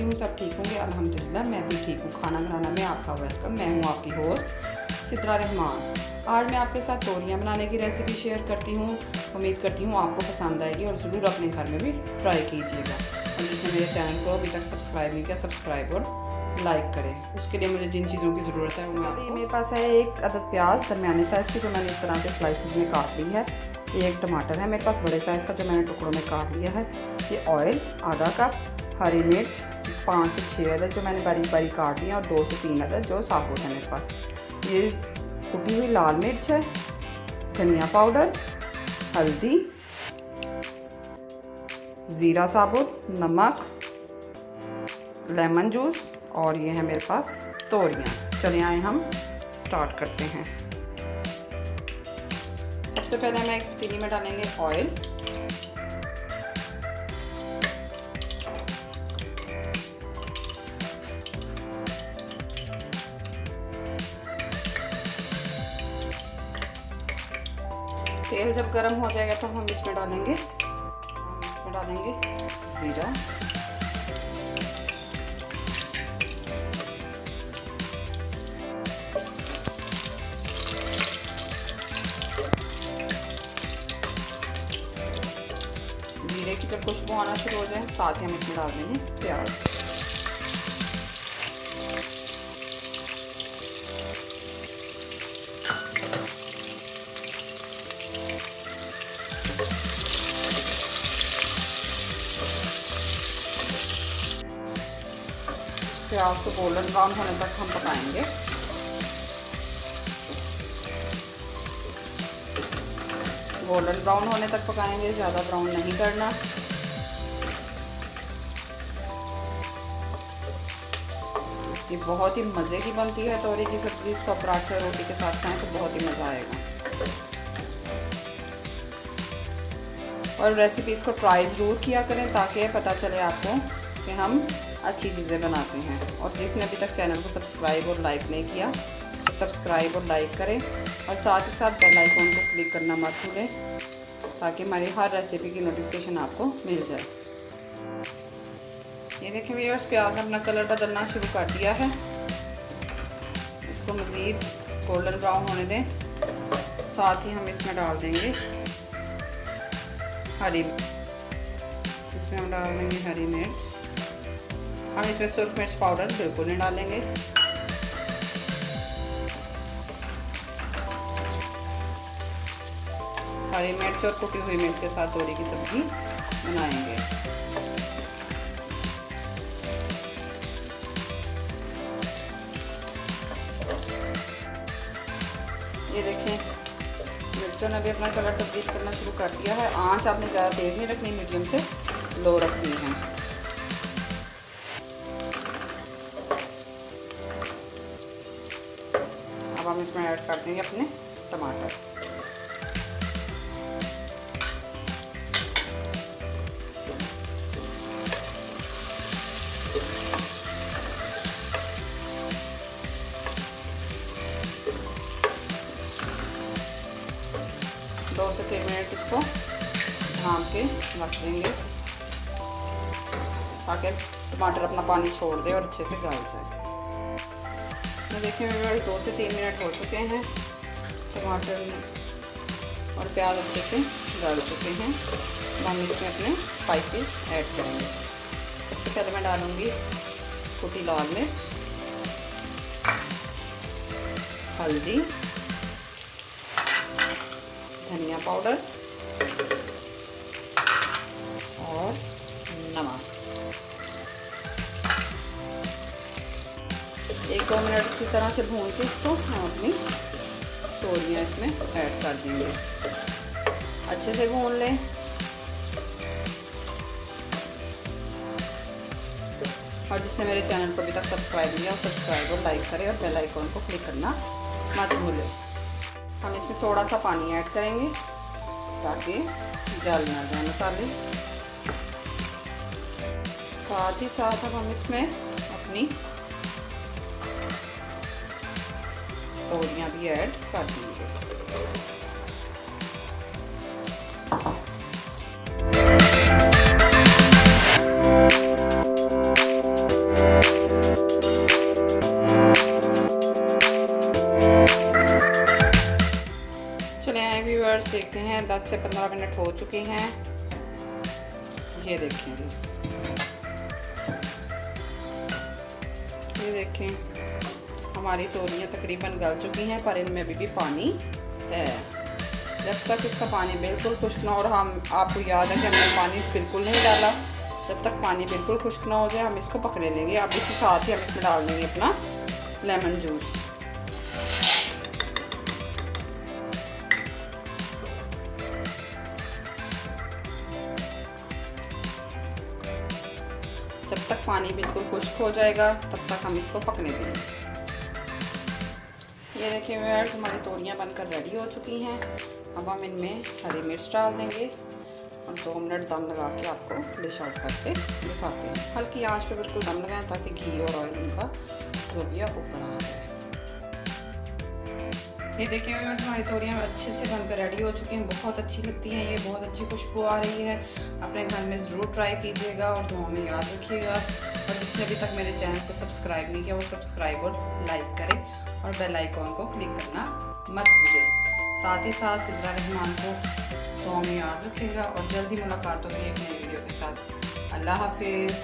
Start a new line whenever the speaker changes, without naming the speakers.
हूँ सब ठीक होंगे। अल्हम्दुलिल्लाह मैं भी ठीक हूँ। खाना घराना में आपका वेलकम। मैं हूँ आपकी होस्ट सिद्रा रहमान। आज मैं आपके साथ तोरियाँ बनाने की रेसिपी शेयर करती हूँ। उम्मीद करती हूँ आपको पसंद आएगी और ज़रूर अपने घर में भी ट्राई कीजिएगा। और जिसने मेरे चैनल को अभी तक सब्सक्राइब नहीं किया, सब्सक्राइब और लाइक करें। उसके लिए मुझे जिन चीज़ों की ज़रूरत है वो मैं आपको, मेरे पास है एक अदद प्याज दरमियाने साइज़ की जो मैंने इस तरह से स्लाइसेस में काट ली है। एक टमाटर है मेरे पास बड़े साइज़ का जो मैंने टुकड़ों में काट लिया है। ये ऑयल आधा कप, हरी मिर्च 5 से 6 अदद जो मैंने बारीक बारीक काट लिया और 2 से 3 अदद जो साबुत है मेरे पास। ये कुटी हुई लाल मिर्च है, धनिया पाउडर, हल्दी, ज़ीरा साबुत, नमक, लेमन जूस और ये है मेरे पास तोरियाँ। चलिए आए हम स्टार्ट करते हैं। सबसे पहले हम एक पतीली में डालेंगे ऑयल। तेल जब गर्म हो जाएगा तो हम इसमें डालेंगे ज़ीरा, जीरे की जब खुशबू आना शुरू हो जाए साथ ही हम इसमें डाल देंगे प्याज। प्याज को गोल्डन ब्राउन होने तक हम पकाएंगे। गोल्डन ब्राउन होने तक पकाएंगे, ज़्यादा ब्राउन नहीं करना। ये बहुत ही मज़े की बनती है तोरी की सब्ज़ी। इसको पराठे रोटी के साथ खाएं तो बहुत ही मज़ा आएगा। और रेसिपीज़ को ट्राई ज़रूर किया करें ताकि पता चले आपको कि हम अच्छी चीज़ें बनाते हैं। और जिसने अभी तक चैनल को सब्सक्राइब और लाइक नहीं किया तो सब्सक्राइब और लाइक करें और साथ ही साथ बेल आइकन को क्लिक करना मत भूलें ताकि हमारी हर रेसिपी की नोटिफिकेशन आपको मिल जाए। ये देखिए व्यूअर्स, प्याज ने अपना कलर बदलना शुरू कर दिया है। इसको मज़ीद गोल्डन ब्राउन होने दें। साथ ही हम इसमें डाल देंगे इसमें हम डाल देंगे हरी मिर्च। हम इसमें सुर्ख मिर्च पाउडर बिल्कुल नहीं डालेंगे। हरी मिर्च और कुटी हुई मिर्च के साथ तोरी की सब्ज़ी बनाएंगे। ये देखें मिर्चों ने भी अपना कलर तब्दील करना शुरू कर दिया है। आंच आपने ज़्यादा तेज़ नहीं रखनी, मीडियम से लो रखनी है। अब हम इसमें ऐड कर देंगे अपने टमाटर। दो से 3 मिनट इसको ढाँप के रख देंगे ताकि टमाटर अपना पानी छोड़ दे और अच्छे से गल जाए। तो देखिए मेरे 2 से 3 मिनट हो चुके हैं। टमाटर और प्याज अच्छे से गल चुके हैं। तो हम इसमें अपने स्पाइसेस ऐड करेंगे। सबसे पहले मैं डालूँगी कुटी लाल मिर्च, हल्दी, धनिया पाउडर और नमक। 1-2 मिनट अच्छी तरह से भून के इसको हम अपनी तोरियाँ इसमें ऐड कर देंगे। अच्छे से भून लें। और जिसने मेरे चैनल को अभी तक सब्सक्राइब किया सब्सक्राइब और लाइक करें और बेल आइकन को क्लिक करना मत भूलें। हम इसमें थोड़ा सा पानी ऐड करेंगे ताकि जल ना जाए मसाले। साथ ही साथ अब हम इसमें अपनी तोरियाँ भी ऐड कर देंगे। देखते हैं 10 से 15 मिनट हो चुके हैं। ये देखें जी, ये देखें हमारी तोरियाँ तकरीबन गल चुकी हैं, पर इनमें अभी भी पानी है। जब तक इसका पानी बिल्कुल खुश्क ना हो, और हम आपको याद है कि हमने पानी बिल्कुल नहीं डाला, जब तक पानी बिल्कुल खुश्क ना हो जाए हम इसको पकने देंगे। अब इसी साथ ही हम इसमें डाल देंगे अपना लेमन जूस। जब तक पानी बिल्कुल खुश्क हो जाएगा तब तक हम इसको पकने देंगे। ये देखिए व्यूअर्स, हमारी तोरियाँ बनकर रेडी हो चुकी हैं। अब हम इनमें हरी मिर्च डाल देंगे और 2 मिनट दम लगा के आपको डिश आउट करके दिखाते हैं। हल्की आंच पे बिल्कुल दम लगाएं ताकि घी और ऑयल उनका जो भी है ऊपर आ जाए। ये देखिए व्यूअर्स, हमारी तोरियाँ अच्छे से बनकर रेडी हो चुकी हैं। बहुत अच्छी लगती हैं ये, बहुत अच्छी खुशबू आ रही है। अपने घर में ज़रूर ट्राई कीजिएगा और दुआ में याद रखिएगा। और जिसने अभी तक मेरे चैनल को सब्सक्राइब नहीं किया वो सब्सक्राइब और लाइक करें और बेल आइकॉन को क्लिक करना मत भूलें। साथ ही साथ सिद्रा रहमान को दुआ में याद रखिएगा और जल्दी मुलाकात होगी एक नई वीडियो के साथ। अल्लाह हाफिज़।